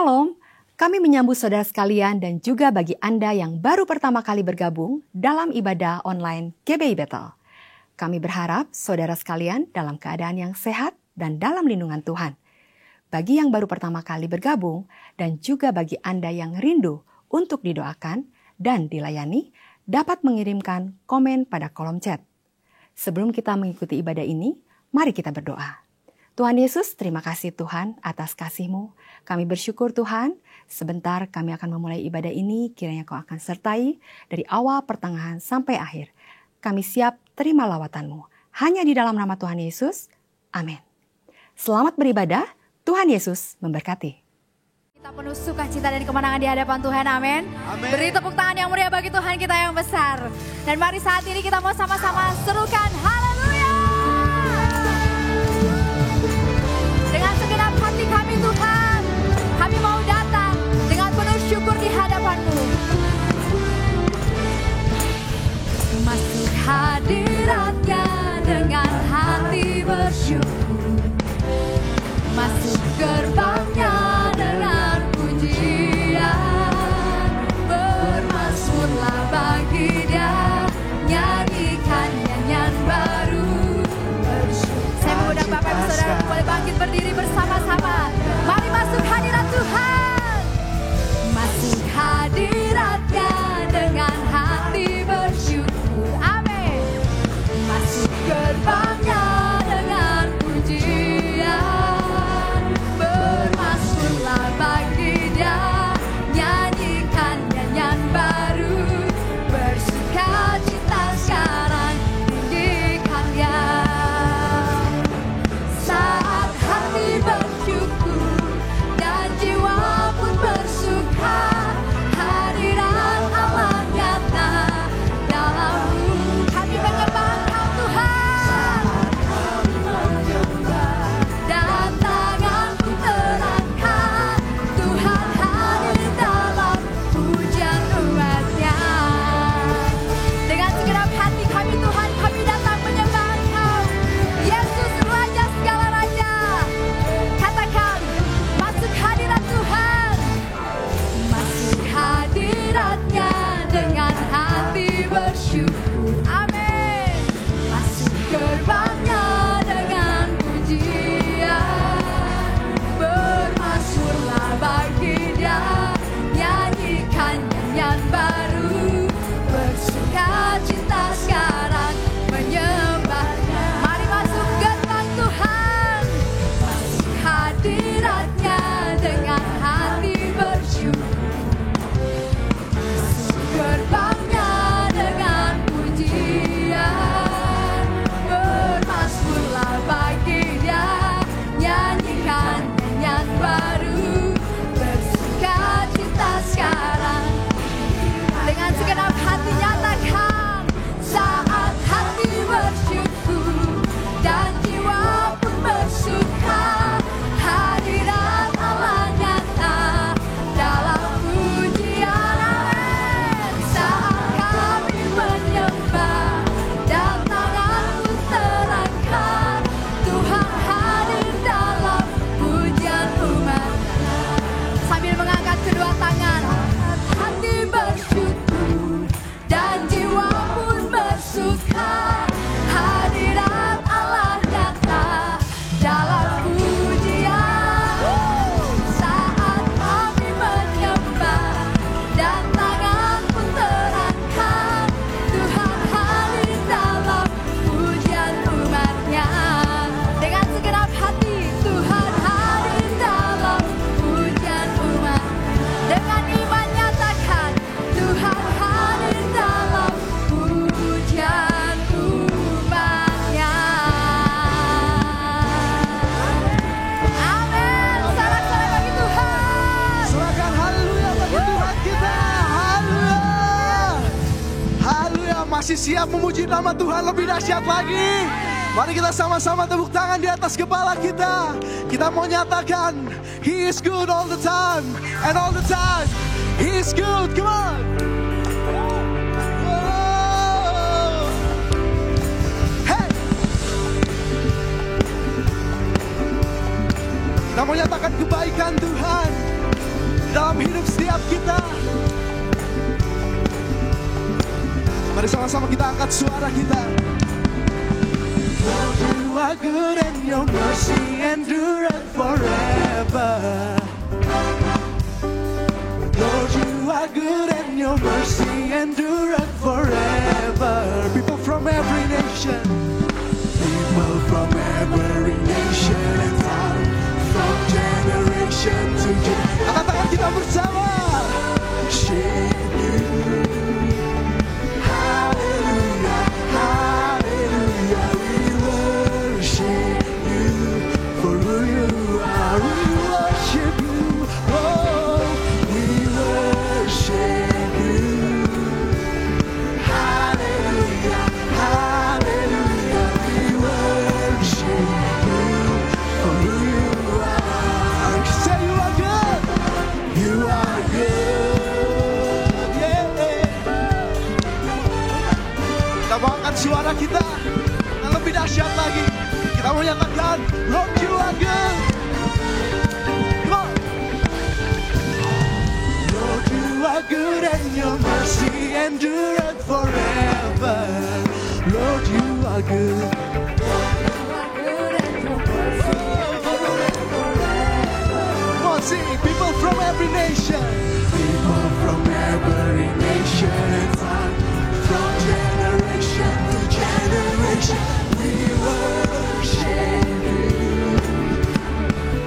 Shalom, kami menyambut saudara sekalian dan juga bagi Anda yang baru pertama kali bergabung dalam ibadah online GBI Bethel. Kami berharap saudara sekalian dalam keadaan yang sehat dan dalam lindungan Tuhan. Bagi yang baru pertama kali bergabung dan juga bagi Anda yang rindu untuk didoakan dan dilayani, dapat mengirimkan komen pada kolom chat. Sebelum kita mengikuti ibadah ini, mari kita berdoa. Tuhan Yesus, terima kasih Tuhan atas kasih-Mu. Kami bersyukur Tuhan, sebentar kami akan memulai ibadah ini, kiranya Kau akan sertai dari awal, pertengahan, sampai akhir. Kami siap terima lawatan-Mu. Hanya di dalam nama Tuhan Yesus, amin. Selamat beribadah, Tuhan Yesus memberkati. Kita penuh sukacita dan kemenangan di hadapan Tuhan, amin. Beri tepuk tangan yang meriah bagi Tuhan kita yang besar. Dan mari saat ini kita mau sama-sama serukan haleluya. Dengan segenap hati kami Tuhan, kami mau datang dengan penuh syukur di hadapan-Mu. Masuk hadirat-Nya dengan hati bersyukur. Masuk gerbang-Nya dengan pujian. Bermasmurlah bagi Dia, nyanyikan nyanyian baru. Saya mengundang Bapak Ibu Saudara boleh bangkit berdiri bersama-sama. Mari masuk hadirat Tuhan. Masuk hadirat-Nya dengan hati bersyukur. Amin. Masuk gerbang-Nya dengan pujian. Bermasmurlah bagi Dia, nyanyikan nyanyian baru. Bersukacita sekarang, tinggikan Dia. Saat hati bersyukur dan jiwa pun bersuka, hadirat Allah nyata dalammu. Kami menyembah Kau Tuhan, dan tanganku terangkat. Tuhan hadir dalam pujian umat-Nya. Dengan segenap hati kami Tuhan, kami datang menyembah Kau, Yesus Raja segala raja. Katakan, masuk hadirat Tuhan. Masuk hadirat-Nya dengan hati bersyukur. Amin. Masuk gerbang-Nya dengan pujian. Bermasmurlah bagi Dia, nyanyikan nyanyian baru. Bersukacita sekarang menyembah-Nya. Mari masuk gerbang Tuhan. Masuk hadirat-Nya dengan hati bersyukur. Masuk gerbang-Nya dengan pujian. Bermasmurlah bagi Dia, nyanyikan nyanyian baru. Bersukacita sekarang. Dengan segenap hati nyatakan, saat hati bersyukur dan jiwa pun bersuka, hadirat Allah nyata dalam pujian. Amin. Saat kami menyembah dan tanganku terangkat, Tuhan hadir dalam pujian umat-Nya. Sambil mengangkat kedua tangan, hati bersyukur dan jiwa pun bersuka, hadirat Allah nyata dalam pujian. Saat kami menyembah dan tangan pun terangkat, Tuhan hadir dalam pujian umat-Nya. Dengan segenap hati, Tuhan hadir dalam pujian umat. Dengan iman nyatakan, Tuhan hadir dalam pujian umat-Nya. Amin. Sorak-sorai bagi Tuhan. Serahkan haleluya bagi Tuhan kita. Haleluya. Haleluya. Masih siap memuji nama Tuhan lebih dahsyat lagi. Mari kita sama-sama tepuk tangan di atas kepala kita. Kita mau nyatakan, He is good all the time. And all the time, He is good. Come on. Oh. Hey. Kita mau nyatakan kebaikan Tuhan. dalam hidup setiap kita. Mari sama-sama kita angkat suara kita. Lord, you are good and your mercy endureth forever. Lord, you are good and your mercy endureth forever. People from every nation, people from every nation and tongue, from generation to generation. Angkat tangan kita bersama. Worship you. Hallelujah, hallelujah. We worship you for who you are. We worship you. Oh, we worship you. Hallelujah, hallelujah. We worship you for who you are. Say you are good. You are good. Yeah. Kita mau angkat suara kita yang lebih dahsyat lagi. Kita mau nyatakan, Lord, you are good. Come on. Lord, you are good and your mercy endureth forever. Lord, you are good. Come on, sing. People from every nation. People from every nation and tongue, from generation to generation. We worship you.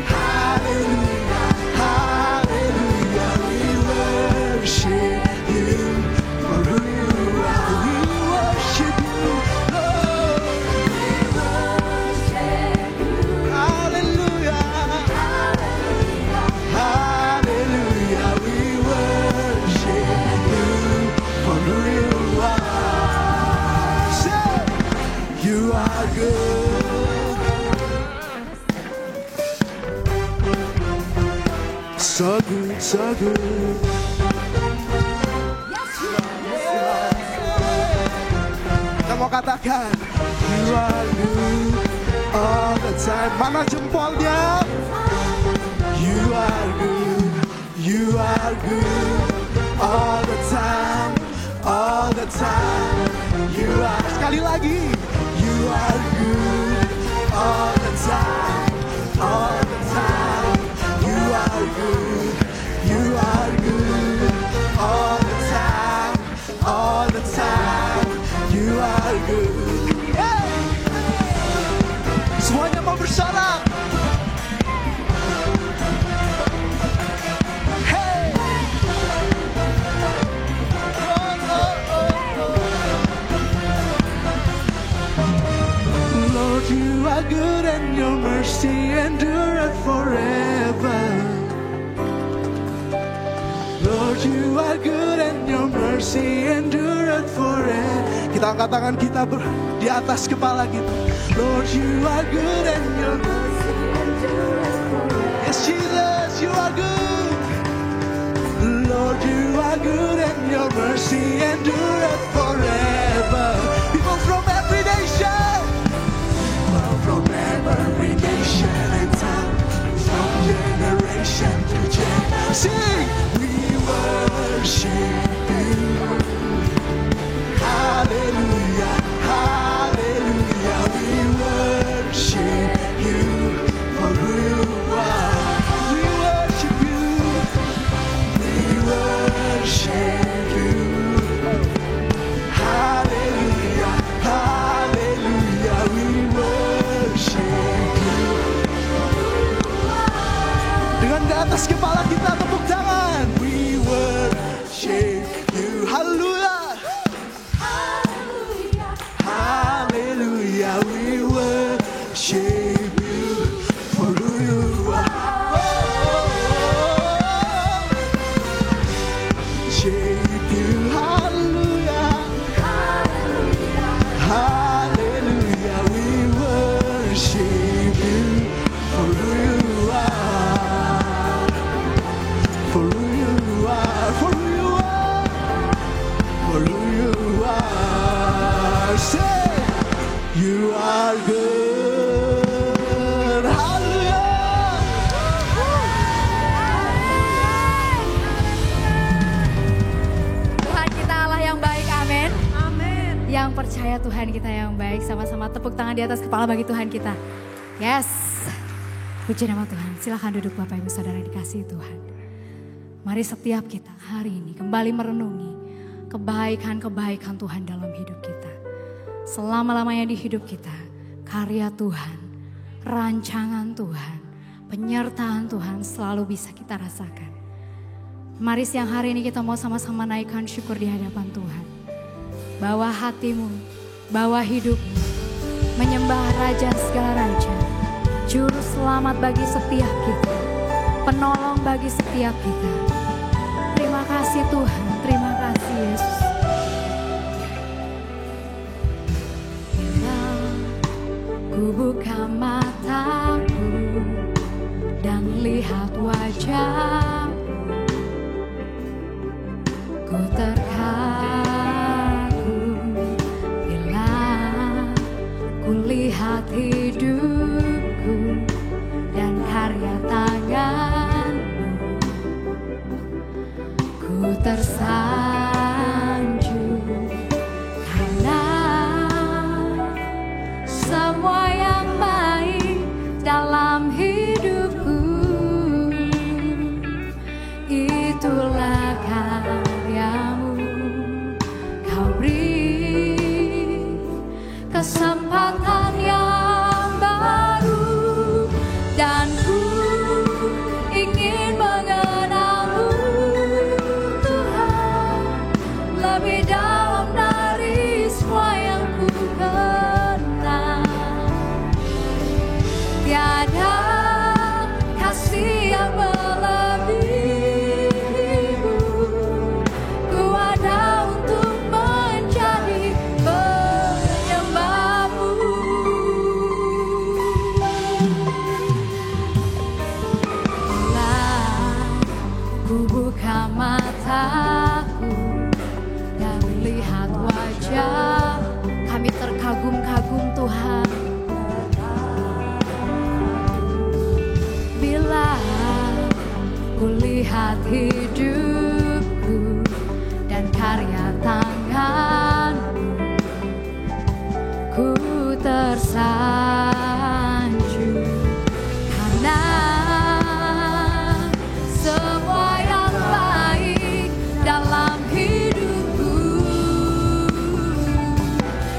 Hallelujah, hallelujah. We worship you for who you are. We worship you, Lord. We worship you. Hallelujah, hallelujah. We worship you for who you are. Say, you are good. So good, so good. Kita mau katakan, you are good all the time. Mana jempolnya? You are good, you are good all the time, all the time. You are, sekali lagi, you are good all the time, all the time. You are good, you are good all the time, all the time. You are good. Hey! Semuanya mau bersorak. Hey! Oh, oh, oh, oh. Lord, you are good and your mercy endureth forever. Lord, you are good and your mercy endureth forever. Kita angkat tangan kita di atas kepala kita. Lord, you are good and your mercy endureth forever. Yes, Jesus, you are good. Lord, you are good and your mercy endureth forever. People from every nation, people from every nation and tongue, from generation to generation. Sing, we worship you. Hallelujah, hallelujah. We worship you for who you are. We worship you. We worship you. Hallelujah, hallelujah. We worship you. Dengan di atas kepala kita tepuk tangan. We worship you. Hallelujah. Hallelujah, we worship you for who you are. Worship you, hallelujah. Hallelujah, we worship you for who you are. For who you are, for who you are, for who you are. Say, you are good. Ya Tuhan kita yang baik, sama-sama tepuk tangan di atas kepala bagi Tuhan kita. Yes, puji nama Tuhan. Silakan duduk Bapak Ibu Saudara dikasihi Tuhan. Mari setiap kita hari ini kembali merenungi kebaikan-kebaikan Tuhan dalam hidup kita. Selama-lamanya di hidup kita, karya Tuhan, rancangan Tuhan, penyertaan Tuhan selalu bisa kita rasakan. Mari siang hari ini kita mau sama-sama naikkan syukur di hadapan Tuhan. Bawa hatimu, bawa hidupmu, menyembah Raja segala Raja, Juru Selamat bagi setiap kita, Penolong bagi setiap kita. Terima kasih Tuhan, terima kasih Yesus. Bila ku buka mataku dan lihat wajah, ku terkagum bila ku lihat hidupku dan karya tanganmu. Ku tersanjung karena semua yang baik dalam hidupku itulah karyamu. Kau beri kesempatan yang baru dan ku ingin mengenalmu Tuhan lebih dalam dari semua yang ku kenal. Tiada kasih yang melebihimu. Ku ada untuk menjadi penyembahmu. Bila ku buka mataku dan lihat wajah, kami terkagum-kagum Tuhan. Bila ku lihat hidupku dan karya tanganmu, ku tersanjung karena semua yang baik dalam hidupku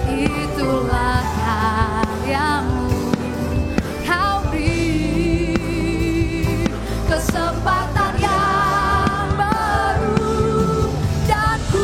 itulah karyamu. Kau beri kesempatan yang baru dan ku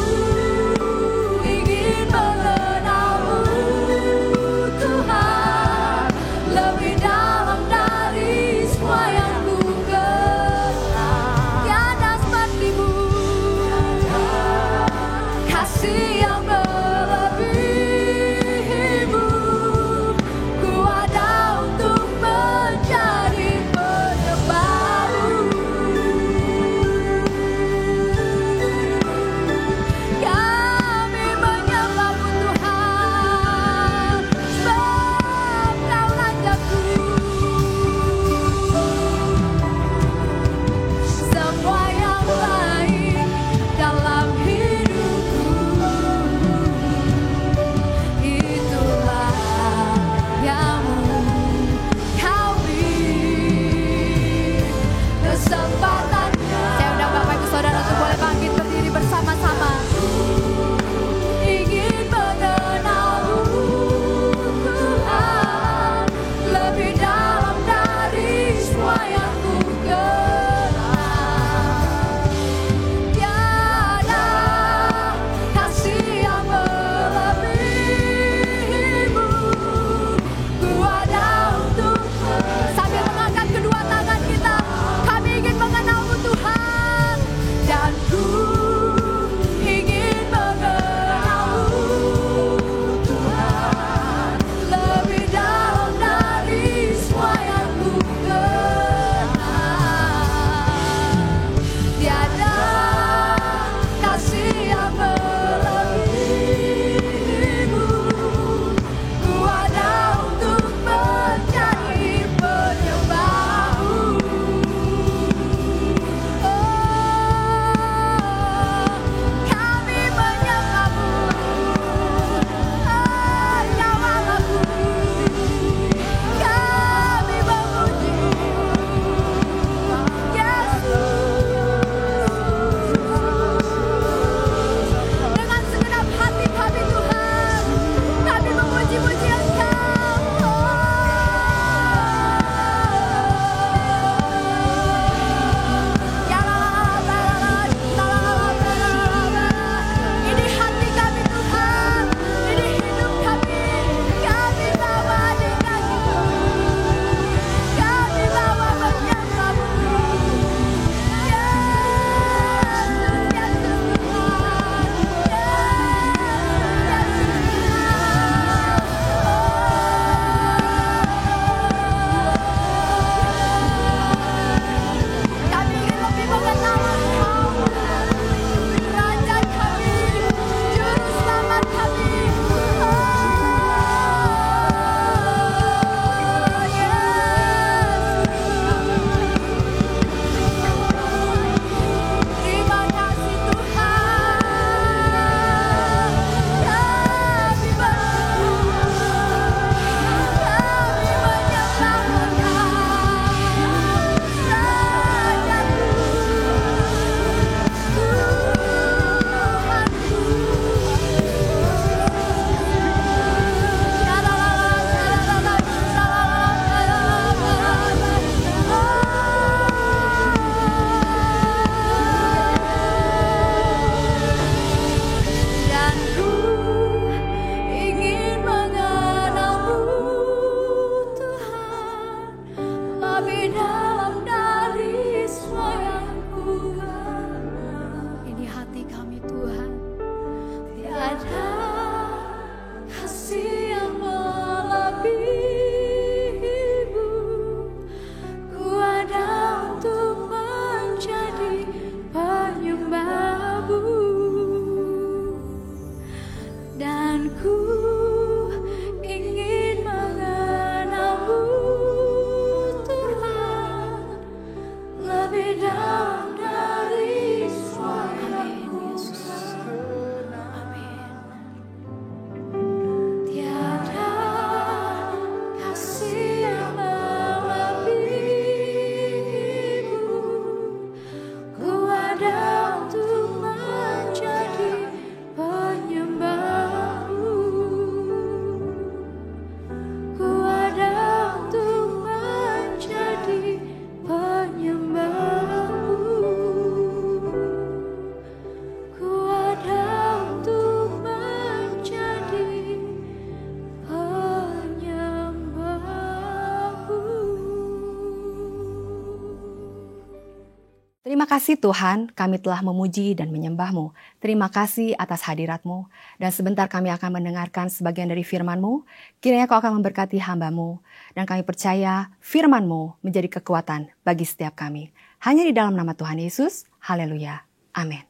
Terima kasih Tuhan, kami telah memuji dan menyembah-Mu. Terima kasih atas hadirat-Mu. Dan sebentar kami akan mendengarkan sebagian dari firman-Mu. Kiranya Kau akan memberkati hamba-Mu. Dan kami percaya firman-Mu menjadi kekuatan bagi setiap kami. Hanya di dalam nama Tuhan Yesus. Haleluya. Amin.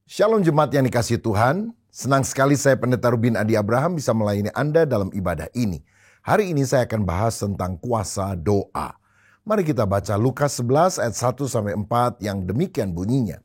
Shalom jemaat yang dikasihi Tuhan. Senang sekali saya Pendeta Rubin Adi Abraham bisa melayani Anda dalam ibadah ini. Hari ini saya akan bahas tentang kuasa doa. Mari kita baca Lukas 11 ayat 1-4 yang demikian bunyinya.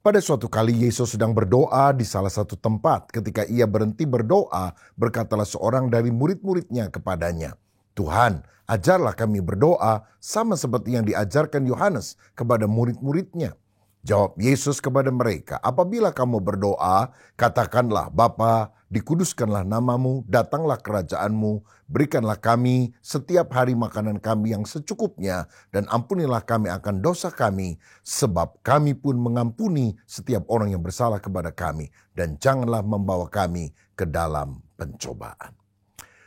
Pada suatu kali Yesus sedang berdoa di salah satu tempat. Ketika ia berhenti berdoa, berkatalah seorang dari murid-muridnya kepadanya, Tuhan, ajarlah kami berdoa sama seperti yang diajarkan Yohanes kepada murid-muridnya. Jawab Yesus kepada mereka, apabila kamu berdoa, katakanlah, Bapa, dikuduskanlah namamu, datanglah kerajaanmu, berikanlah kami setiap hari makanan kami yang secukupnya, dan ampunilah kami akan dosa kami, sebab kami pun mengampuni setiap orang yang bersalah kepada kami, dan janganlah membawa kami ke dalam pencobaan.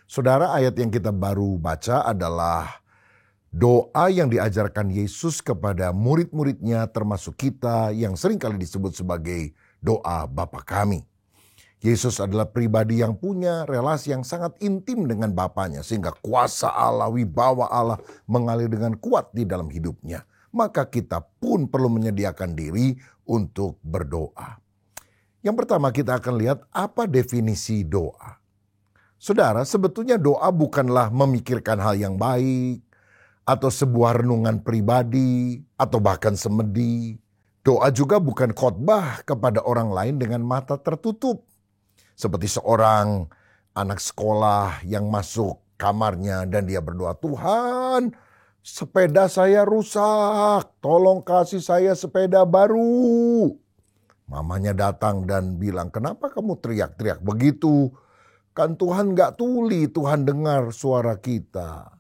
Saudara, ayat yang kita baru baca adalah doa yang diajarkan Yesus kepada murid-muridnya termasuk kita yang seringkali disebut sebagai doa Bapa kami. Yesus adalah pribadi yang punya relasi yang sangat intim dengan Bapanya sehingga kuasa Allah, wibawa Allah mengalir dengan kuat di dalam hidupnya. Maka kita pun perlu menyediakan diri untuk berdoa. Yang pertama kita akan lihat apa definisi doa. Saudara, sebetulnya doa bukanlah memikirkan hal yang baik, atau sebuah renungan pribadi, atau bahkan semedi. Doa juga bukan khotbah kepada orang lain dengan mata tertutup. Seperti seorang anak sekolah yang masuk kamarnya dan dia berdoa, Tuhan, sepeda saya rusak, tolong kasih saya sepeda baru. Mamanya datang dan bilang, kenapa kamu teriak-teriak begitu? Kan Tuhan gak tuli, Tuhan dengar suara kita.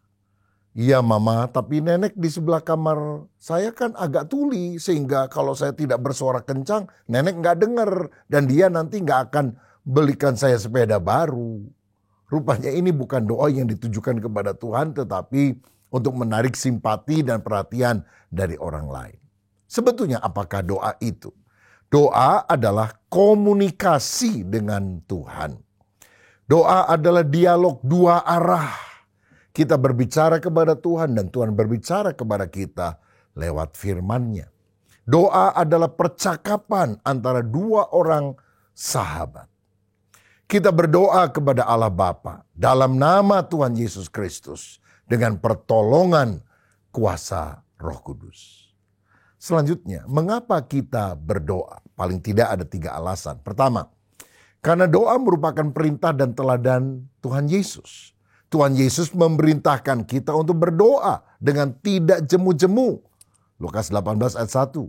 Iya mama, tapi nenek di sebelah kamar saya kan agak tuli sehingga kalau saya tidak bersuara kencang, nenek nggak dengar dan dia nanti nggak akan belikan saya sepeda baru. Rupanya ini bukan doa yang ditujukan kepada Tuhan tetapi untuk menarik simpati dan perhatian dari orang lain. Sebetulnya apakah doa itu? Doa adalah komunikasi dengan Tuhan. Doa adalah dialog dua arah. Kita berbicara kepada Tuhan dan Tuhan berbicara kepada kita lewat firman-Nya. Doa adalah percakapan antara dua orang sahabat. Kita berdoa kepada Allah Bapa dalam nama Tuhan Yesus Kristus dengan pertolongan kuasa Roh Kudus. Selanjutnya, mengapa kita berdoa? Paling tidak ada 3 alasan. Pertama, karena doa merupakan perintah dan teladan Tuhan Yesus. Tuhan Yesus memerintahkan kita untuk berdoa dengan tidak jemu-jemu. Lukas 18 ayat 1.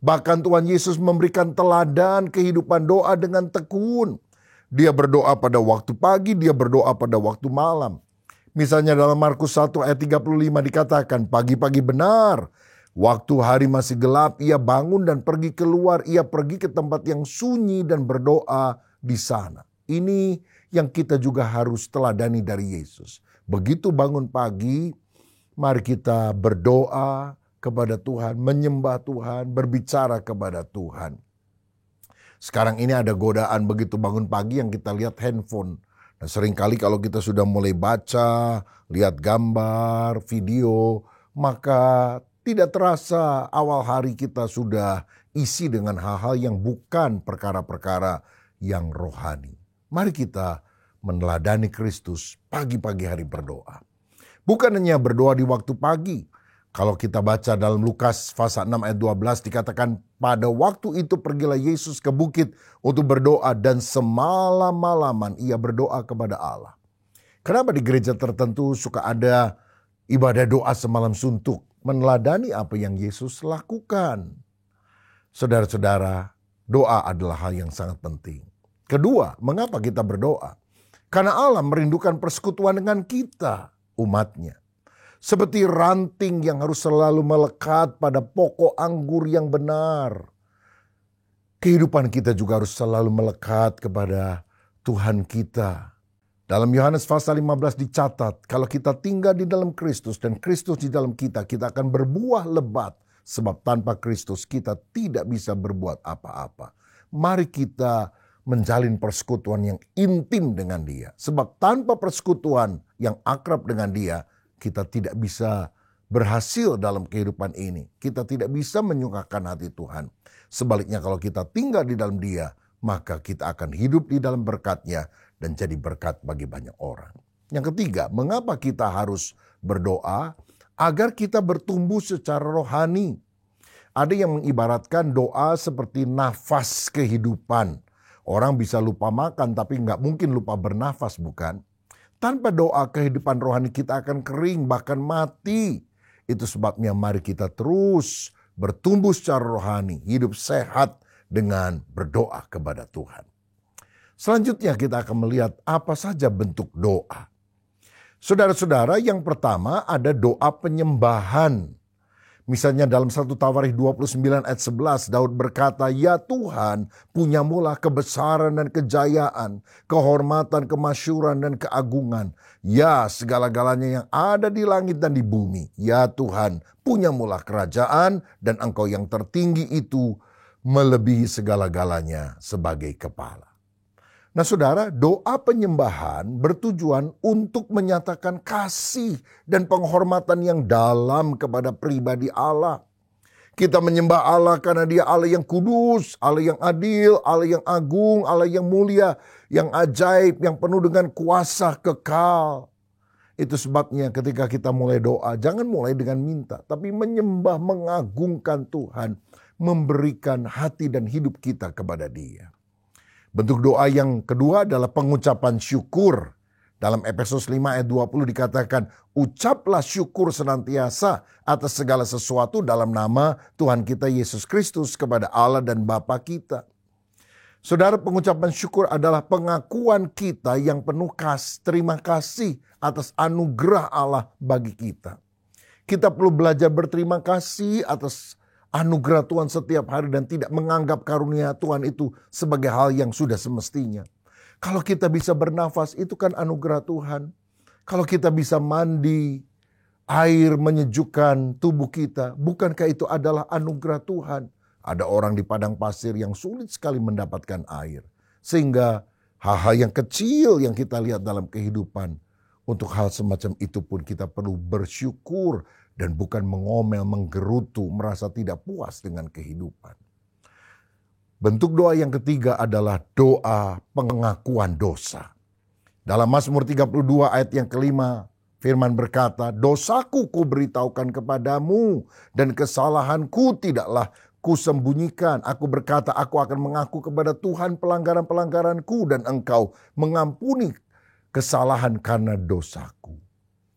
Bahkan Tuhan Yesus memberikan teladan kehidupan doa dengan tekun. Dia berdoa pada waktu pagi, dia berdoa pada waktu malam. Misalnya dalam Markus 1 ayat 35 dikatakan, pagi-pagi benar, waktu hari masih gelap, ia bangun dan pergi keluar, ia pergi ke tempat yang sunyi dan berdoa di sana. Ini yang kita juga harus teladani dari Yesus. Begitu bangun pagi, mari kita berdoa kepada Tuhan, menyembah Tuhan, berbicara kepada Tuhan. Sekarang ini ada godaan begitu bangun pagi yang kita lihat handphone. Nah, seringkali kalau kita sudah mulai baca, lihat gambar, video, maka tidak terasa awal hari kita sudah isi dengan hal-hal yang bukan perkara-perkara yang rohani. Mari kita meneladani Kristus pagi-pagi hari berdoa. Bukan hanya berdoa di waktu pagi. Kalau kita baca dalam Lukas pasal 6 ayat 12 dikatakan pada waktu itu pergilah Yesus ke bukit untuk berdoa dan semalam-malaman ia berdoa kepada Allah. Kenapa di gereja tertentu suka ada ibadah doa semalam suntuk? Meneladani apa yang Yesus lakukan. Saudara-saudara, doa adalah hal yang sangat penting. Kedua, mengapa kita berdoa? Karena Allah merindukan persekutuan dengan kita, umatnya. Seperti ranting yang harus selalu melekat pada pokok anggur yang benar. Kehidupan kita juga harus selalu melekat kepada Tuhan kita. Dalam Yohanes pasal 15 dicatat, kalau kita tinggal di dalam Kristus dan Kristus di dalam kita, kita akan berbuah lebat Sebab tanpa Kristus kita tidak bisa berbuat apa-apa. Mari kita menjalin persekutuan yang intim dengan Dia. Sebab tanpa persekutuan yang akrab dengan Dia, kita tidak bisa berhasil dalam kehidupan ini. Kita tidak bisa menyukakan hati Tuhan. Sebaliknya kalau kita tinggal di dalam Dia, maka kita akan hidup di dalam berkat-Nya dan jadi berkat bagi banyak orang. Yang ketiga, mengapa kita harus berdoa? Agar kita bertumbuh secara rohani. Ada yang mengibaratkan doa seperti nafas kehidupan. Orang bisa lupa makan tapi nggak mungkin lupa bernafas, bukan? Tanpa doa kehidupan rohani kita akan kering bahkan mati. Itu sebabnya mari kita terus bertumbuh secara rohani, hidup sehat dengan berdoa kepada Tuhan. Selanjutnya kita akan melihat apa saja bentuk doa. Saudara-saudara, yang pertama ada doa penyembahan. Misalnya dalam 1 Tawarikh 29 ayat 11, Daud berkata, "Ya Tuhan, punyamulah kebesaran dan kejayaan, kehormatan, kemasyuran dan keagungan. Ya segala-galanya yang ada di langit dan di bumi. Ya Tuhan, punyamulah kerajaan dan Engkau yang tertinggi itu melebihi segala-galanya sebagai kepala." Nah saudara, doa penyembahan bertujuan untuk menyatakan kasih dan penghormatan yang dalam kepada pribadi Allah. Kita menyembah Allah karena Dia Allah yang kudus, Allah yang adil, Allah yang agung, Allah yang mulia, yang ajaib, yang penuh dengan kuasa kekal. Itu sebabnya ketika kita mulai doa, jangan mulai dengan minta, tapi menyembah, mengagungkan Tuhan, memberikan hati dan hidup kita kepada Dia. Bentuk doa yang kedua adalah pengucapan syukur. Dalam Efesus 5 ayat 20 dikatakan, "Ucaplah syukur senantiasa atas segala sesuatu dalam nama Tuhan kita Yesus Kristus kepada Allah dan Bapa kita." Saudara, pengucapan syukur adalah pengakuan kita yang penuh terima kasih atas anugerah Allah bagi kita. Kita perlu belajar berterima kasih atas anugerah Tuhan setiap hari dan tidak menganggap karunia Tuhan itu sebagai hal yang sudah semestinya. Kalau kita bisa bernafas, itu kan anugerah Tuhan. Kalau kita bisa mandi, air menyejukkan tubuh kita, bukankah itu adalah anugerah Tuhan? Ada orang di padang pasir yang sulit sekali mendapatkan air. Sehingga hal-hal yang kecil yang kita lihat dalam kehidupan, untuk hal semacam itu pun kita perlu bersyukur dan bukan mengomel, menggerutu, merasa tidak puas dengan kehidupan. Bentuk doa yang ketiga adalah doa pengakuan dosa. Dalam Mazmur 32 ayat yang kelima, firman berkata, "Dosaku kuberitahukan kepadamu dan kesalahanku tidaklah kusembunyikan. Aku berkata, aku akan mengaku kepada Tuhan pelanggaran-pelanggaranku dan Engkau mengampuni kesalahan karena dosaku."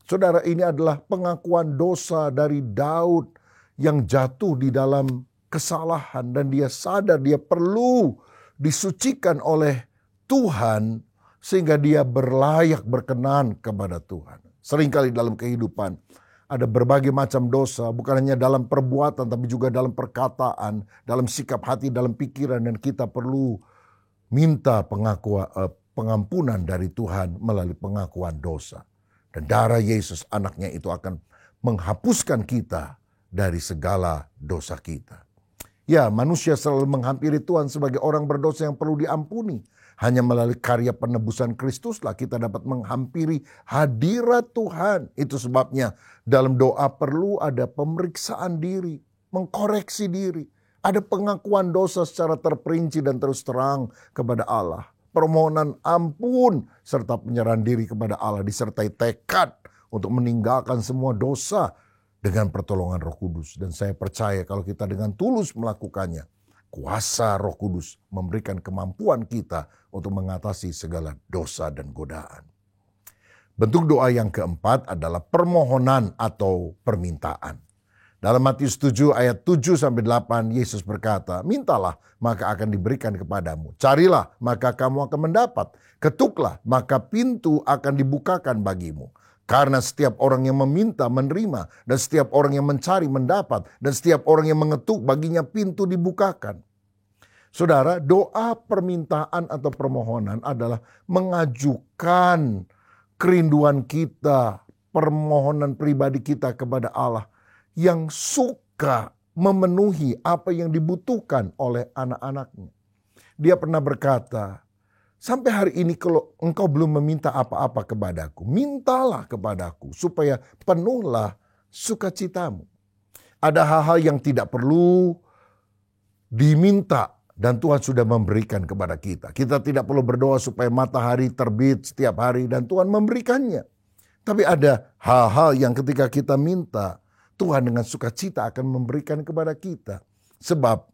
Saudara, ini adalah pengakuan dosa dari Daud yang jatuh di dalam kesalahan dan dia sadar dia perlu disucikan oleh Tuhan sehingga dia berlayak berkenan kepada Tuhan. Seringkali dalam kehidupan ada berbagai macam dosa, bukan hanya dalam perbuatan tapi juga dalam perkataan, dalam sikap hati, dalam pikiran, dan kita perlu minta pengampunan dari Tuhan melalui pengakuan dosa. Dan darah Yesus anaknya itu akan menghapuskan kita dari segala dosa kita. Ya, manusia selalu menghampiri Tuhan sebagai orang berdosa yang perlu diampuni. Hanya melalui karya penebusan Kristuslah kita dapat menghampiri hadirat Tuhan. Itu sebabnya dalam doa perlu ada pemeriksaan diri, mengkoreksi diri. Ada pengakuan dosa secara terperinci dan terus terang kepada Allah. Permohonan ampun serta penyerahan diri kepada Allah disertai tekad untuk meninggalkan semua dosa dengan pertolongan Roh Kudus. Dan saya percaya kalau kita dengan tulus melakukannya, kuasa Roh Kudus memberikan kemampuan kita untuk mengatasi segala dosa dan godaan. Bentuk doa yang keempat adalah permohonan atau permintaan. Dalam Matius 7 ayat 7-8 Yesus berkata, "Mintalah maka akan diberikan kepadamu. Carilah maka kamu akan mendapat. Ketuklah maka pintu akan dibukakan bagimu. Karena setiap orang yang meminta menerima, dan setiap orang yang mencari mendapat, dan setiap orang yang mengetuk baginya pintu dibukakan." Saudara, doa permintaan atau permohonan adalah mengajukan kerinduan kita, permohonan pribadi kita kepada Allah yang suka memenuhi apa yang dibutuhkan oleh anak-anaknya. Dia pernah berkata, sampai hari ini kalau engkau belum meminta apa-apa kepadaku, mintalah kepadaku supaya penuhlah sukacitamu. Ada hal-hal yang tidak perlu diminta dan Tuhan sudah memberikan kepada kita. Kita tidak perlu berdoa supaya matahari terbit setiap hari dan Tuhan memberikannya. Tapi ada hal-hal yang ketika kita minta, Tuhan dengan sukacita akan memberikan kepada kita. Sebab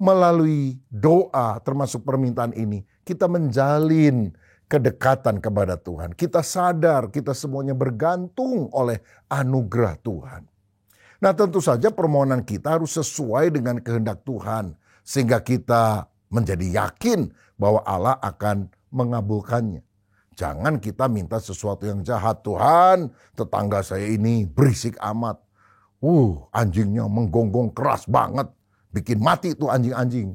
melalui doa termasuk permintaan ini, kita menjalin kedekatan kepada Tuhan. Kita sadar kita semuanya bergantung oleh anugerah Tuhan. Nah, tentu saja permohonan kita harus sesuai dengan kehendak Tuhan. Sehingga kita menjadi yakin bahwa Allah akan mengabulkannya. Jangan kita minta sesuatu yang jahat. Tuhan, tetangga saya ini berisik amat. Anjingnya menggonggong keras banget. Bikin mati tuh anjing-anjing.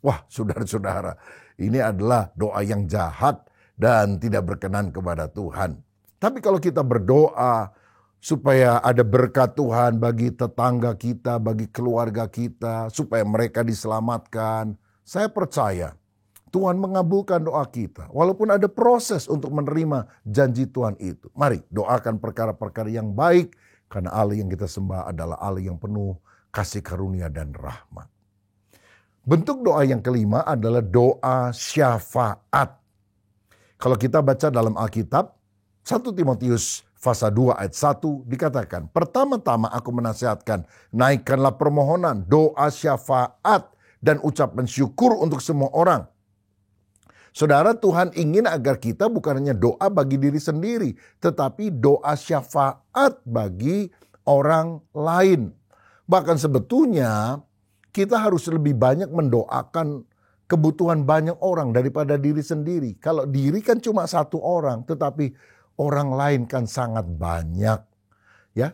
Wah, saudara-saudara, ini adalah doa yang jahat dan tidak berkenan kepada Tuhan. Tapi kalau kita berdoa supaya ada berkat Tuhan bagi tetangga kita, bagi keluarga kita, supaya mereka diselamatkan, saya percaya Tuhan mengabulkan doa kita. Walaupun ada proses untuk menerima janji Tuhan itu. Mari doakan perkara-perkara yang baik, karena Allah yang kita sembah adalah Allah yang penuh kasih karunia dan rahmat. Bentuk doa yang kelima adalah doa syafaat. Kalau kita baca dalam Alkitab, 1 Timotius pasal 2 ayat 1 dikatakan, pertama-tama aku menasihatkan, naikkanlah permohonan, doa syafaat, dan ucapan syukur untuk semua orang. Saudara, Tuhan ingin agar kita bukan hanya doa bagi diri sendiri, tetapi doa syafaat bagi orang lain. Bahkan sebetulnya kita harus lebih banyak mendoakan kebutuhan banyak orang daripada diri sendiri. Kalau diri kan cuma satu orang, tetapi orang lain kan sangat banyak. Ya,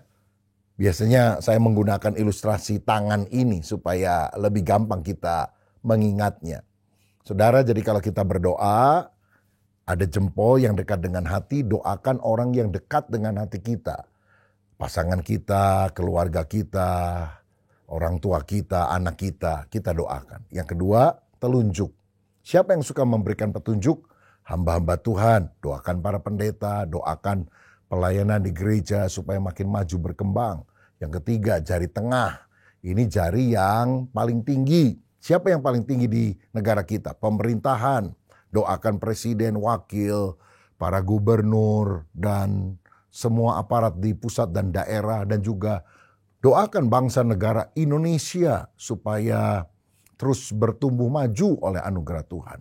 biasanya saya menggunakan ilustrasi tangan ini supaya lebih gampang kita mengingatnya. Saudara, jadi kalau kita berdoa, ada jempol yang dekat dengan hati, doakan orang yang dekat dengan hati kita. Pasangan kita, keluarga kita, orang tua kita, anak kita doakan. Yang kedua, telunjuk. Siapa yang suka memberikan petunjuk? Hamba-hamba Tuhan, doakan para pendeta, doakan pelayanan di gereja supaya makin maju berkembang. Yang ketiga, jari tengah. Ini jari yang paling tinggi. Siapa yang paling tinggi di negara kita? Pemerintahan. Doakan presiden, wakil, para gubernur, dan semua aparat di pusat dan daerah. Dan juga doakan bangsa negara Indonesia supaya terus bertumbuh maju oleh anugerah Tuhan.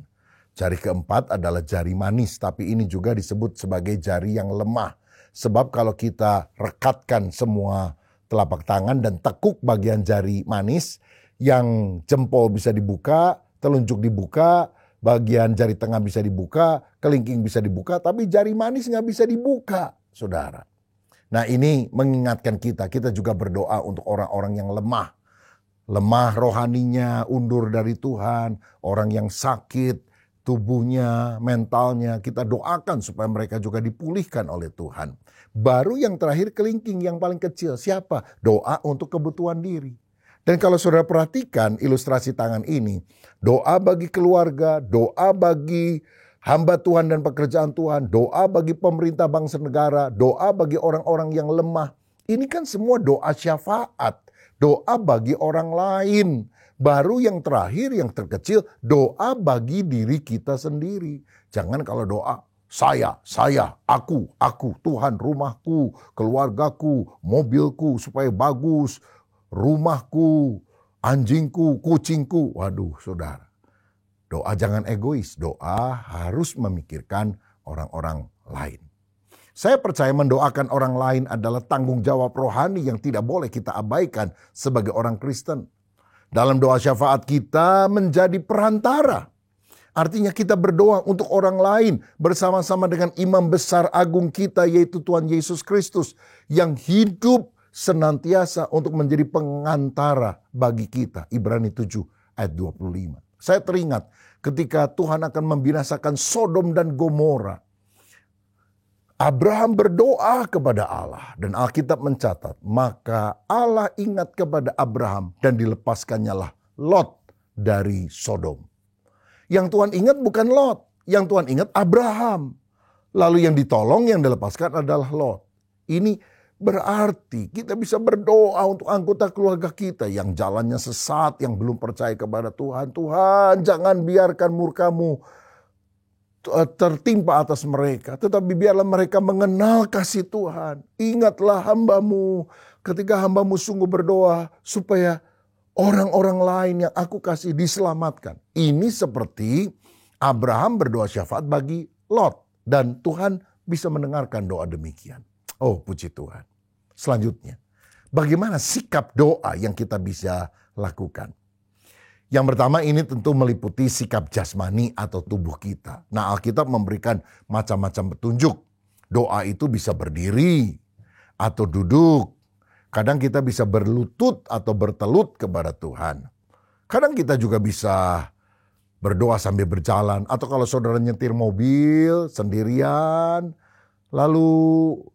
Jari keempat adalah jari manis, tapi ini juga disebut sebagai jari yang lemah. Sebab kalau kita rekatkan semua telapak tangan dan tekuk bagian jari manis, yang jempol bisa dibuka, telunjuk dibuka, bagian jari tengah bisa dibuka, kelingking bisa dibuka, tapi jari manis nggak bisa dibuka, saudara. Nah, ini mengingatkan kita juga berdoa untuk orang-orang yang lemah. Lemah rohaninya, undur dari Tuhan, orang yang sakit, tubuhnya, mentalnya, kita doakan supaya mereka juga dipulihkan oleh Tuhan. Baru yang terakhir kelingking yang paling kecil. Siapa? Doa untuk kebutuhan diri. Dan kalau saudara perhatikan ilustrasi tangan ini, doa bagi keluarga, doa bagi hamba Tuhan dan pekerjaan Tuhan, doa bagi pemerintah bangsa negara, doa bagi orang-orang yang lemah. Ini kan semua doa syafaat, doa bagi orang lain. Baru yang terakhir, yang terkecil, doa bagi diri kita sendiri. Jangan kalau doa, saya, aku, Tuhan, rumahku, keluargaku, mobilku supaya bagus, rumahku, anjingku, kucingku. Waduh, saudara. Doa jangan egois, doa harus memikirkan orang-orang lain. Saya percaya mendoakan orang lain adalah tanggung jawab rohani yang tidak boleh kita abaikan sebagai orang Kristen. Dalam doa syafaat kita menjadi perantara. Artinya kita berdoa untuk orang lain bersama-sama dengan imam besar agung kita yaitu Tuhan Yesus Kristus yang hidup senantiasa untuk menjadi pengantara bagi kita. Ibrani 7 ayat 25. Saya teringat ketika Tuhan akan membinasakan Sodom dan Gomora. Abraham berdoa kepada Allah dan Alkitab mencatat, maka Allah ingat kepada Abraham dan dilepaskannya lah Lot dari Sodom. Yang Tuhan ingat bukan Lot, yang Tuhan ingat Abraham. Lalu yang ditolong, yang dilepaskan adalah Lot. Ini berarti kita bisa berdoa untuk anggota keluarga kita yang jalannya sesat, yang belum percaya kepada Tuhan. Tuhan, jangan biarkan murka-Mu tertimpa atas mereka, tetapi biarlah mereka mengenal kasih Tuhan. Ingatlah hamba-Mu ketika hamba-Mu sungguh berdoa supaya orang-orang lain yang aku kasih diselamatkan. Ini seperti Abraham berdoa syafaat bagi Lot dan Tuhan bisa mendengarkan doa demikian. Oh, puji Tuhan. Selanjutnya, bagaimana sikap doa yang kita bisa lakukan? Yang pertama ini tentu meliputi sikap jasmani atau tubuh kita. Nah, Alkitab memberikan macam-macam petunjuk. Doa itu bisa berdiri atau duduk. Kadang kita bisa berlutut atau bertelut kepada Tuhan. Kadang kita juga bisa berdoa sambil berjalan. Atau kalau saudara nyetir mobil sendirian, lalu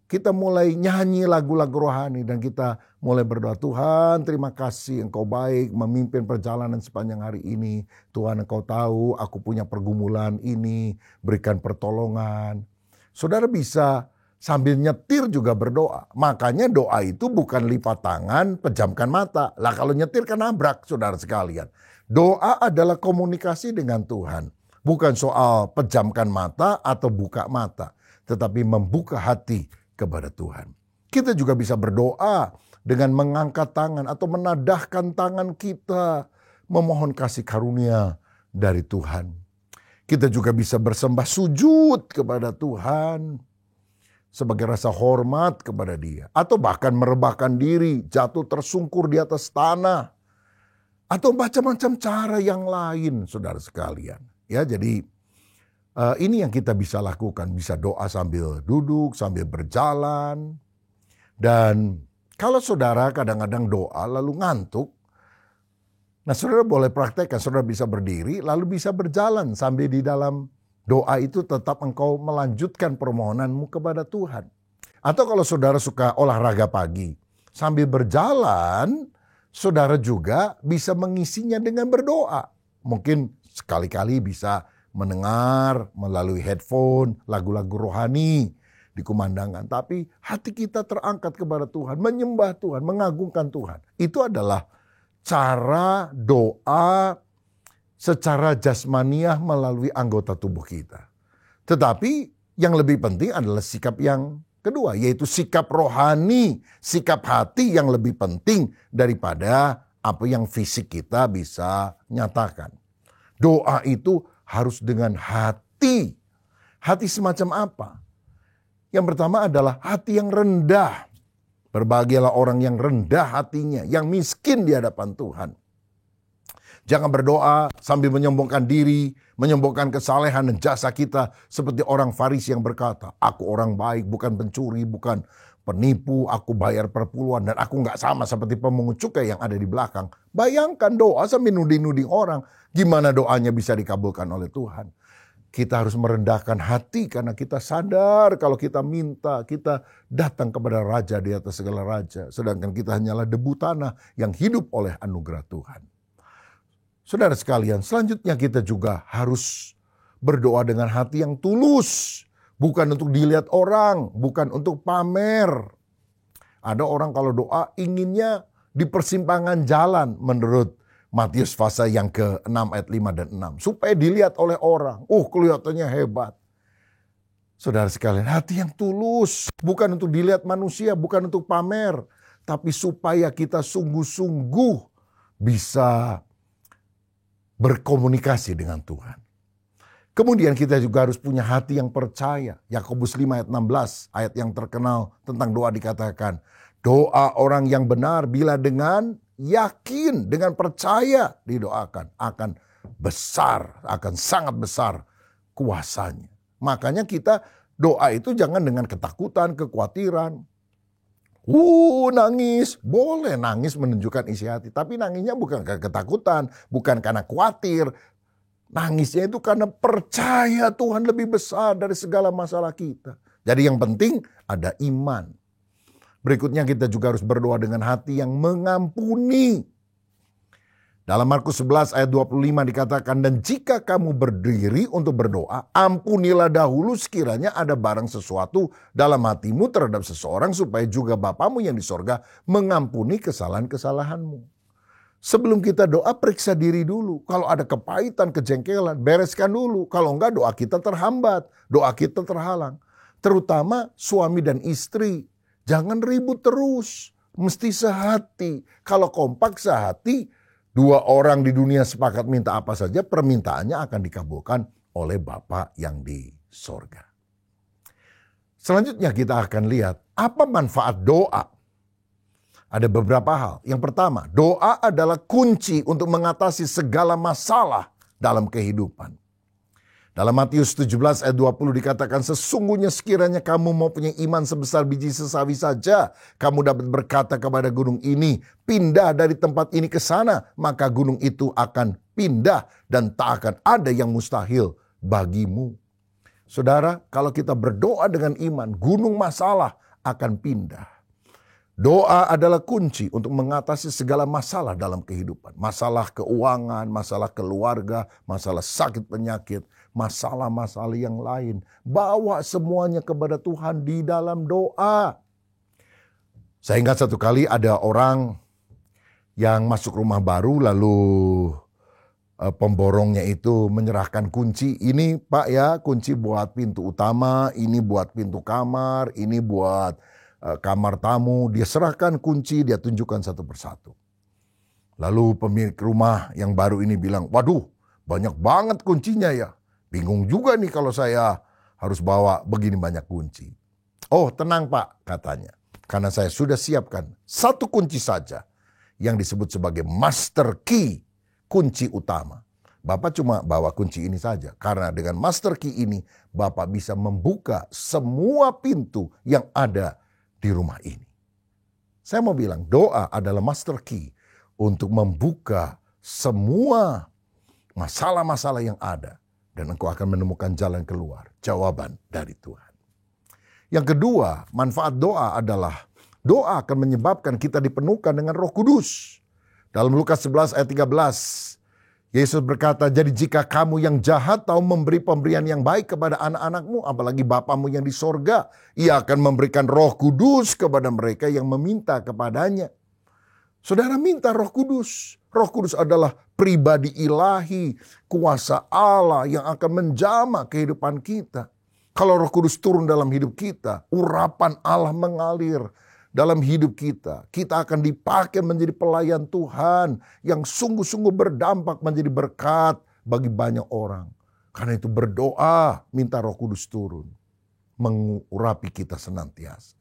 kita mulai nyanyi lagu-lagu rohani dan kita mulai berdoa, Tuhan terima kasih Engkau baik memimpin perjalanan sepanjang hari ini. Tuhan Engkau tahu aku punya pergumulan ini, berikan pertolongan. Saudara bisa sambil nyetir juga berdoa. Makanya doa itu bukan lipat tangan, pejamkan mata. Lah kalau nyetir kan nabrak saudara sekalian. Doa adalah komunikasi dengan Tuhan. Bukan soal pejamkan mata atau buka mata, tetapi membuka hati kepada Tuhan. Kita juga bisa berdoa dengan mengangkat tangan atau menadahkan tangan kita, memohon kasih karunia dari Tuhan. Kita juga bisa bersembah sujud kepada Tuhan sebagai rasa hormat kepada Dia, atau bahkan merebahkan diri, jatuh tersungkur di atas tanah, atau macam-macam cara yang lain, saudara sekalian. Ya, jadi ini yang kita bisa lakukan, bisa doa sambil duduk, sambil berjalan. Dan kalau saudara kadang-kadang doa lalu ngantuk, nah saudara boleh praktekkan, saudara bisa berdiri lalu bisa berjalan sambil di dalam doa itu tetap engkau melanjutkan permohonanmu kepada Tuhan. Atau kalau saudara suka olahraga pagi, sambil berjalan, saudara juga bisa mengisinya dengan berdoa. Mungkin sekali-kali bisa mendengar melalui headphone lagu-lagu rohani di kumandangan. Tapi hati kita terangkat kepada Tuhan, menyembah Tuhan, mengagungkan Tuhan. Itu adalah cara doa secara jasmaniah melalui anggota tubuh kita. Tetapi yang lebih penting adalah sikap yang kedua, yaitu sikap rohani, sikap hati yang lebih penting daripada apa yang fisik kita bisa nyatakan. Doa itu harus dengan hati. Hati semacam apa? Yang pertama adalah hati yang rendah. Berbahagialah orang yang rendah hatinya, yang miskin di hadapan Tuhan. Jangan berdoa sambil menyombongkan diri, menyombongkan kesalehan dan jasa kita seperti orang Farisi yang berkata, aku orang baik, bukan pencuri, bukan penipu, aku bayar perpuluhan dan aku nggak sama seperti pemungut cukai yang ada di belakang. Bayangkan doa sambil nuding-nuding orang, gimana doanya bisa dikabulkan oleh Tuhan? Kita harus merendahkan hati karena kita sadar kalau kita minta, kita datang kepada Raja di atas segala raja. Sedangkan kita hanyalah debu tanah yang hidup oleh anugerah Tuhan. Saudara sekalian, selanjutnya kita juga harus berdoa dengan hati yang tulus. Bukan untuk dilihat orang, bukan untuk pamer. Ada orang kalau doa inginnya di persimpangan jalan menurut Matius pasal yang ke-6 ayat 5 dan 6. Supaya dilihat oleh orang. Kelihatannya hebat. Saudara sekalian, hati yang tulus. Bukan untuk dilihat manusia, bukan untuk pamer. Tapi supaya kita sungguh-sungguh bisa berkomunikasi dengan Tuhan. Kemudian kita juga harus punya hati yang percaya. Yakobus 5 ayat 16, ayat yang terkenal tentang doa dikatakan, doa orang yang benar bila dengan yakin, dengan percaya didoakan, akan besar, akan sangat besar kuasanya. Makanya kita doa itu jangan dengan ketakutan, kekhawatiran. Nangis, boleh nangis menunjukkan isi hati. Tapi nangisnya bukan karena ketakutan, bukan karena khawatir. Nangisnya itu karena percaya Tuhan lebih besar dari segala masalah kita. Jadi yang penting ada iman. Berikutnya kita juga harus berdoa dengan hati yang mengampuni. Dalam Markus 11 ayat 25 dikatakan, dan jika kamu berdiri untuk berdoa, ampunilah dahulu sekiranya ada barang sesuatu dalam hatimu terhadap seseorang, supaya juga Bapamu yang di sorga mengampuni kesalahan-kesalahanmu. Sebelum kita doa, periksa diri dulu. Kalau ada kepahitan, kejengkelan, bereskan dulu. Kalau enggak, doa kita terhambat, doa kita terhalang. Terutama suami dan istri, jangan ribut terus, mesti sehati. Kalau kompak sehati, dua orang di dunia sepakat minta apa saja, permintaannya akan dikabulkan oleh Bapa yang di sorga. Selanjutnya kita akan lihat apa manfaat doa. Ada beberapa hal. Yang pertama, doa adalah kunci untuk mengatasi segala masalah dalam kehidupan. Dalam Matius 17 ayat 20 dikatakan, sesungguhnya sekiranya kamu mau punya iman sebesar biji sesawi saja, kamu dapat berkata kepada gunung ini, pindah dari tempat ini ke sana, maka gunung itu akan pindah dan tak akan ada yang mustahil bagimu. Saudara, kalau kita berdoa dengan iman, gunung masalah akan pindah. Doa adalah kunci untuk mengatasi segala masalah dalam kehidupan. Masalah keuangan, masalah keluarga, masalah sakit penyakit, masalah-masalah yang lain. Bawa semuanya kepada Tuhan di dalam doa. Saya ingat satu kali ada orang yang masuk rumah baru, lalu pemborongnya itu menyerahkan kunci. Ini Pak ya, kunci buat pintu utama, ini buat pintu kamar, ini buat kamar tamu. Dia serahkan kunci, dia tunjukkan satu persatu. Lalu pemilik rumah yang baru ini bilang, waduh banyak banget kuncinya ya. Bingung juga nih kalau saya harus bawa begini banyak kunci. Oh tenang Pak katanya. Karena saya sudah siapkan satu kunci saja yang disebut sebagai master key, kunci utama. Bapak cuma bawa kunci ini saja. Karena dengan master key ini Bapak bisa membuka semua pintu yang ada di rumah ini. Saya mau bilang doa adalah master key untuk membuka semua masalah-masalah yang ada. Dan engkau akan menemukan jalan keluar, jawaban dari Tuhan. Yang kedua, manfaat doa adalah doa akan menyebabkan kita dipenuhkan dengan Roh Kudus. Dalam Lukas 11 ayat 13, Yesus berkata, jadi jika kamu yang jahat tahu memberi pemberian yang baik kepada anak-anakmu, apalagi Bapamu yang di sorga, Ia akan memberikan Roh Kudus kepada mereka yang meminta kepadanya. Saudara minta Roh Kudus. Roh Kudus adalah pribadi ilahi, kuasa Allah yang akan menjamah kehidupan kita. Kalau Roh Kudus turun dalam hidup kita, urapan Allah mengalir dalam hidup kita. Kita akan dipakai menjadi pelayan Tuhan yang sungguh-sungguh berdampak menjadi berkat bagi banyak orang. Karena itu berdoa, minta Roh Kudus turun, mengurapi kita senantiasa.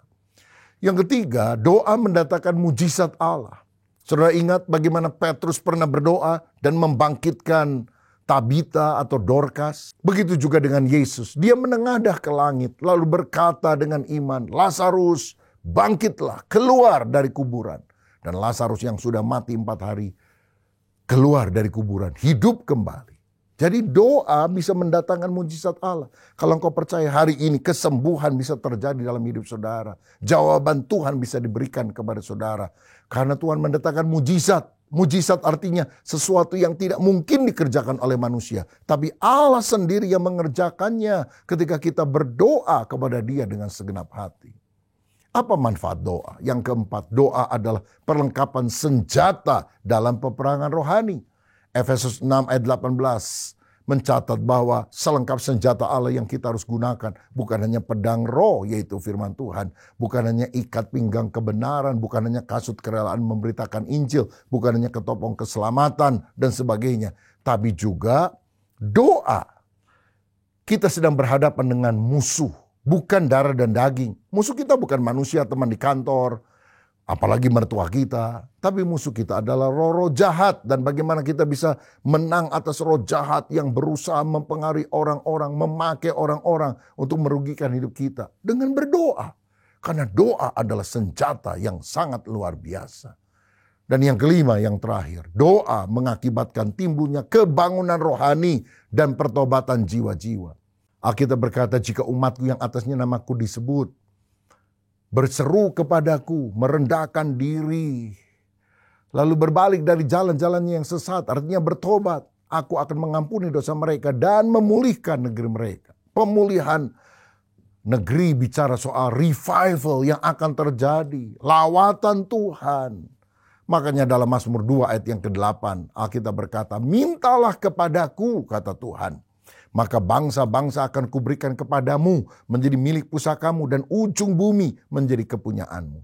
Yang ketiga, doa mendatangkan mujizat Allah. Saudara ingat bagaimana Petrus pernah berdoa dan membangkitkan Tabita atau Dorcas? Begitu juga dengan Yesus. Dia menengadah ke langit lalu berkata dengan iman, Lazarus bangkitlah, keluar dari kuburan. Dan Lazarus yang sudah mati 4 hari keluar dari kuburan, hidup kembali. Jadi doa bisa mendatangkan mujizat Allah. Kalau engkau percaya hari ini kesembuhan bisa terjadi dalam hidup saudara. Jawaban Tuhan bisa diberikan kepada saudara. Karena Tuhan mendatangkan mujizat. Mujizat artinya sesuatu yang tidak mungkin dikerjakan oleh manusia. Tapi Allah sendiri yang mengerjakannya ketika kita berdoa kepada Dia dengan segenap hati. Apa manfaat doa? Yang keempat, doa adalah perlengkapan senjata dalam peperangan rohani. Efesus 6 ayat 18 mencatat bahwa selengkap senjata Allah yang kita harus gunakan bukan hanya pedang roh yaitu firman Tuhan, bukan hanya ikat pinggang kebenaran, bukan hanya kasut kerelaan memberitakan Injil, bukan hanya ketopong keselamatan dan sebagainya, tapi juga doa. Kita sedang berhadapan dengan musuh, bukan darah dan daging. Musuh kita bukan manusia, teman di kantor, apalagi mertua kita. Tapi musuh kita adalah roh-roh jahat. Dan bagaimana kita bisa menang atas roh jahat yang berusaha mempengaruhi orang-orang, memakai orang-orang untuk merugikan hidup kita. Dengan berdoa. Karena doa adalah senjata yang sangat luar biasa. Dan yang kelima, yang terakhir. Doa mengakibatkan timbulnya kebangunan rohani dan pertobatan jiwa-jiwa. Alkitab berkata, jika umatku yang atasnya namaku disebut, berseru kepadaku, merendahkan diri, lalu berbalik dari jalan-jalannya yang sesat, artinya bertobat, aku akan mengampuni dosa mereka dan memulihkan negeri mereka. Pemulihan negeri bicara soal revival yang akan terjadi, lawatan Tuhan. Makanya dalam Mazmur 2 ayat yang ke-8, Alkitab berkata, mintalah kepadaku, kata Tuhan. Maka bangsa-bangsa akan kuberikan kepadamu menjadi milik pusakamu dan ujung bumi menjadi kepunyaanmu.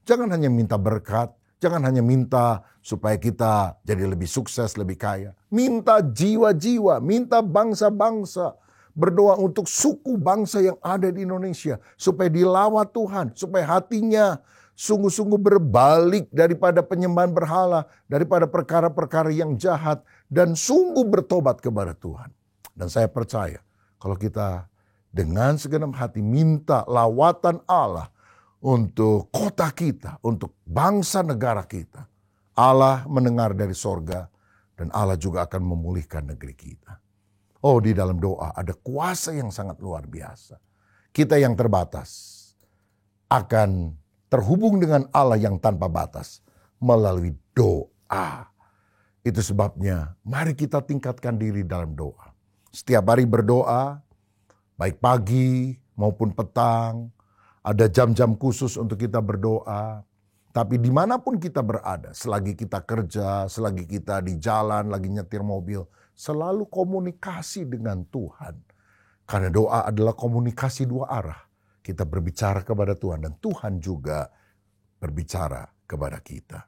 Jangan hanya minta berkat, jangan hanya minta supaya kita jadi lebih sukses, lebih kaya. Minta jiwa-jiwa, minta bangsa-bangsa. Berdoa untuk suku bangsa yang ada di Indonesia supaya dilawat Tuhan, supaya hatinya sungguh-sungguh berbalik daripada penyembahan berhala, daripada perkara-perkara yang jahat, dan sungguh bertobat kepada Tuhan. Dan saya percaya kalau kita dengan segenap hati minta lawatan Allah untuk kota kita, untuk bangsa negara kita, Allah mendengar dari sorga dan Allah juga akan memulihkan negeri kita. Oh, di dalam doa ada kuasa yang sangat luar biasa. Kita yang terbatas akan terhubung dengan Allah yang tanpa batas melalui doa. Itu sebabnya mari kita tingkatkan diri dalam doa. Setiap hari berdoa, baik pagi maupun petang, ada jam-jam khusus untuk kita berdoa. Tapi dimanapun kita berada, selagi kita kerja, selagi kita di jalan, lagi nyetir mobil, selalu komunikasi dengan Tuhan. Karena doa adalah komunikasi dua arah. Kita berbicara kepada Tuhan dan Tuhan juga berbicara kepada kita.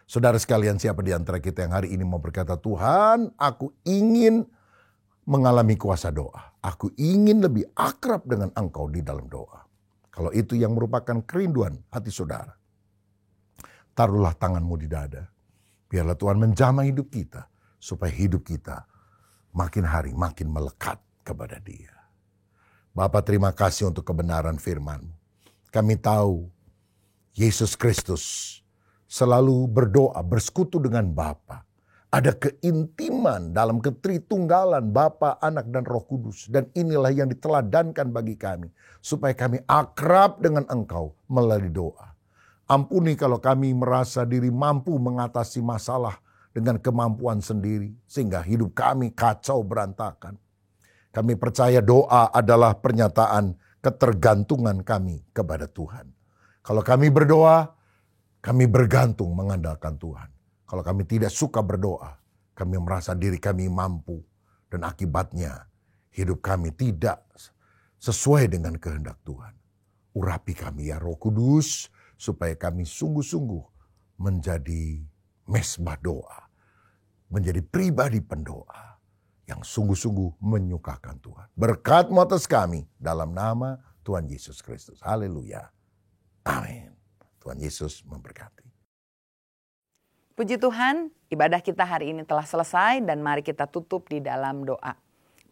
Saudara sekalian, siapa di antara kita yang hari ini mau berkata, Tuhan, aku ingin mengalami kuasa doa. Aku ingin lebih akrab dengan Engkau di dalam doa. Kalau itu yang merupakan kerinduan hati saudara, taruhlah tanganmu di dada. Biarlah Tuhan menjamah hidup kita, supaya hidup kita makin hari makin melekat kepada Dia. Bapa, terima kasih untuk kebenaran firman-Mu. Kami tahu Yesus Kristus selalu berdoa, bersekutu dengan Bapa. Ada keintiman dalam ketritunggalan Bapa, Anak, dan Roh Kudus. Dan inilah yang diteladankan bagi kami. Supaya kami akrab dengan Engkau melalui doa. Ampuni kalau kami merasa diri mampu mengatasi masalah dengan kemampuan sendiri. Sehingga hidup kami kacau berantakan. Kami percaya doa adalah pernyataan ketergantungan kami kepada Tuhan. Kalau kami berdoa, kami bergantung mengandalkan Tuhan. Kalau kami tidak suka berdoa, kami merasa diri kami mampu. Dan akibatnya hidup kami tidak sesuai dengan kehendak Tuhan. Urapi kami ya Roh Kudus, supaya kami sungguh-sungguh menjadi mesbah doa. Menjadi pribadi pendoa yang sungguh-sungguh menyukakan Tuhan. Berkat-Mu atas kami dalam nama Tuhan Yesus Kristus. Haleluya. Amin. Tuhan Yesus memberkati. Puji Tuhan, ibadah kita hari ini telah selesai dan mari kita tutup di dalam doa.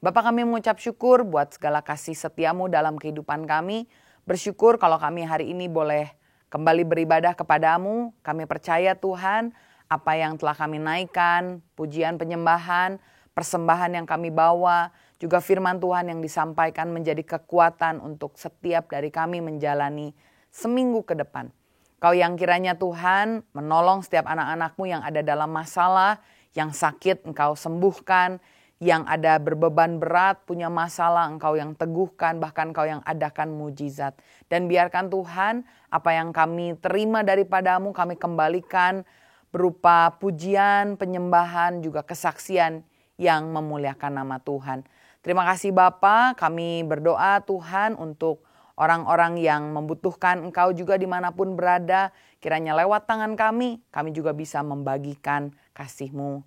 Bapa, kami mengucap syukur buat segala kasih setia-Mu dalam kehidupan kami. Bersyukur kalau kami hari ini boleh kembali beribadah kepadamu. Kami percaya Tuhan, apa yang telah kami naikkan, pujian penyembahan, persembahan yang kami bawa, juga firman Tuhan yang disampaikan menjadi kekuatan untuk setiap dari kami menjalani seminggu ke depan. Kau yang kiranya Tuhan menolong setiap anak-anak-Mu yang ada dalam masalah, yang sakit Engkau sembuhkan, yang ada berbeban berat, punya masalah Engkau yang teguhkan, bahkan Engkau yang adakan mujizat. Dan biarkan Tuhan apa yang kami terima daripada-Mu kami kembalikan berupa pujian, penyembahan, juga kesaksian yang memuliakan nama Tuhan. Terima kasih Bapa, kami berdoa Tuhan untuk orang-orang yang membutuhkan Engkau juga dimanapun berada, kiranya lewat tangan kami juga bisa membagikan kasih-Mu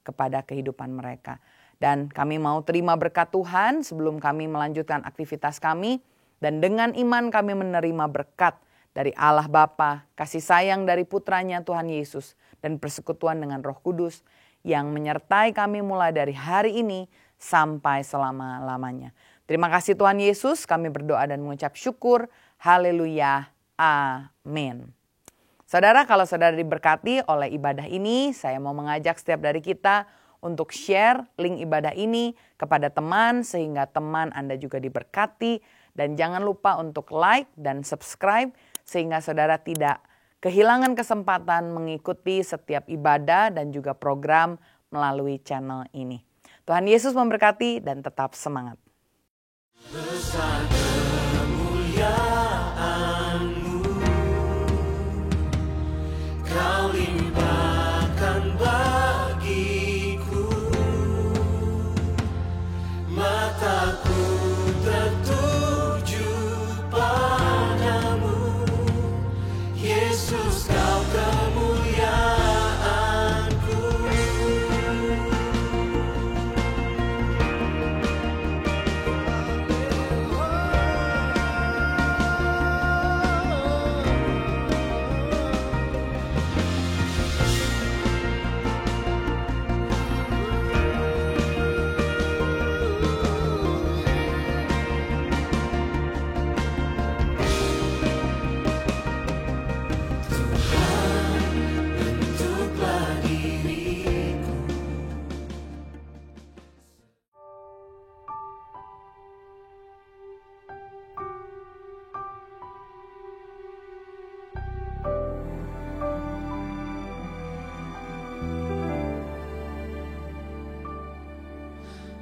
kepada kehidupan mereka. Dan kami mau terima berkat Tuhan sebelum kami melanjutkan aktivitas kami. Dan dengan iman kami menerima berkat dari Allah Bapa, kasih sayang dari putranya Tuhan Yesus, dan persekutuan dengan Roh Kudus yang menyertai kami mulai dari hari ini sampai selama-lamanya. Terima kasih Tuhan Yesus, kami berdoa dan mengucap syukur. Haleluya. Amin. Saudara, kalau saudara diberkati oleh ibadah ini, saya mau mengajak setiap dari kita untuk share link ibadah ini kepada teman sehingga teman Anda juga diberkati. Dan jangan lupa untuk like dan subscribe sehingga saudara tidak kehilangan kesempatan mengikuti setiap ibadah dan juga program melalui channel ini. Tuhan Yesus memberkati dan tetap semangat. Besar kemuliaan-Mu, Kau limpahkan bagiku. Mataku tertuju padamu, Yesus, Kau kemuliaan.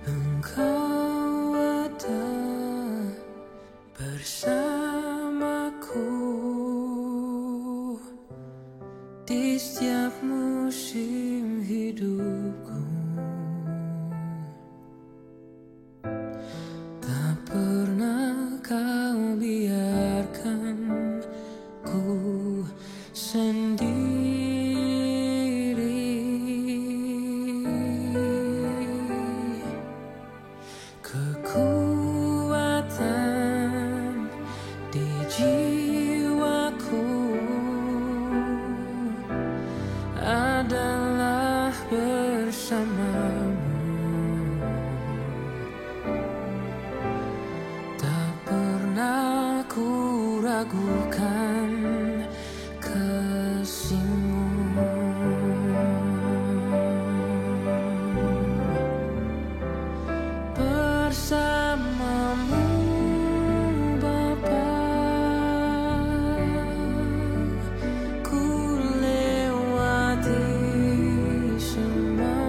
Engkau ada bersamaku di setiap musim hidupku. Tak pernah Kau biarkan ku sendiri. Kekuatan di jiwaku adalah bersamamu. Tak pernah ku ragukan kasih-Mu. Bersamamu Bapa, ku lewati semua.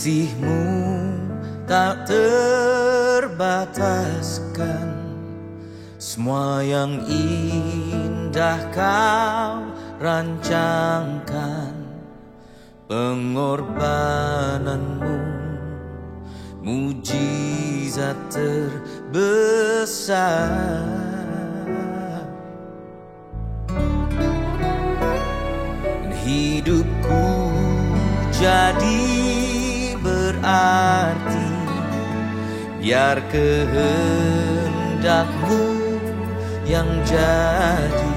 Kasih-Mu tak terbataskan, semua yang indah Kau rancangkan. Pengorbanan-Mu mujizat terbesar. Hidupku jadi berarti, biar kehendak-Mu yang jadi.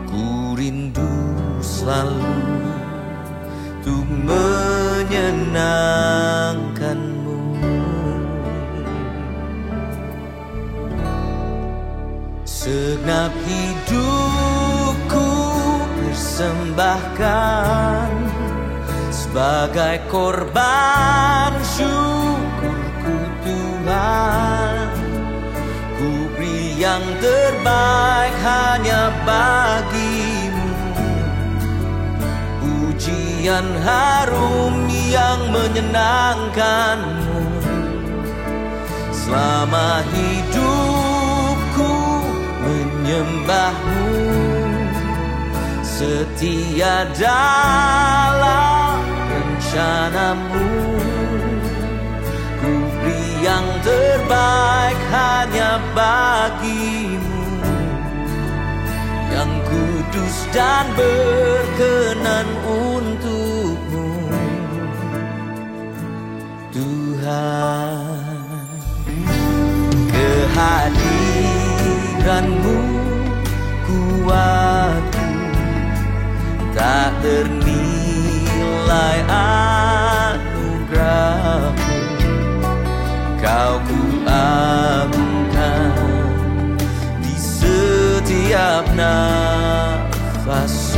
Ku rindu selalu untuk menyenangkan-Mu. Segenap hidupku persembahkan sebagai korban syukurku Tuhan. Ku beri yang terbaik hanya bagi-Mu, pujian harum yang menyenangkan-Mu. Selama hidupku menyembah-Mu, setia dalam rencana-Mu. Ku beri yang terbaik hanya bagi-Mu, yang kudus dan berkenan untuk-Mu, Tuhan. Kehadiran-Mu kuatku, tak ternilai anugerah-Mu. Kau ku agungkan di setiap nafas.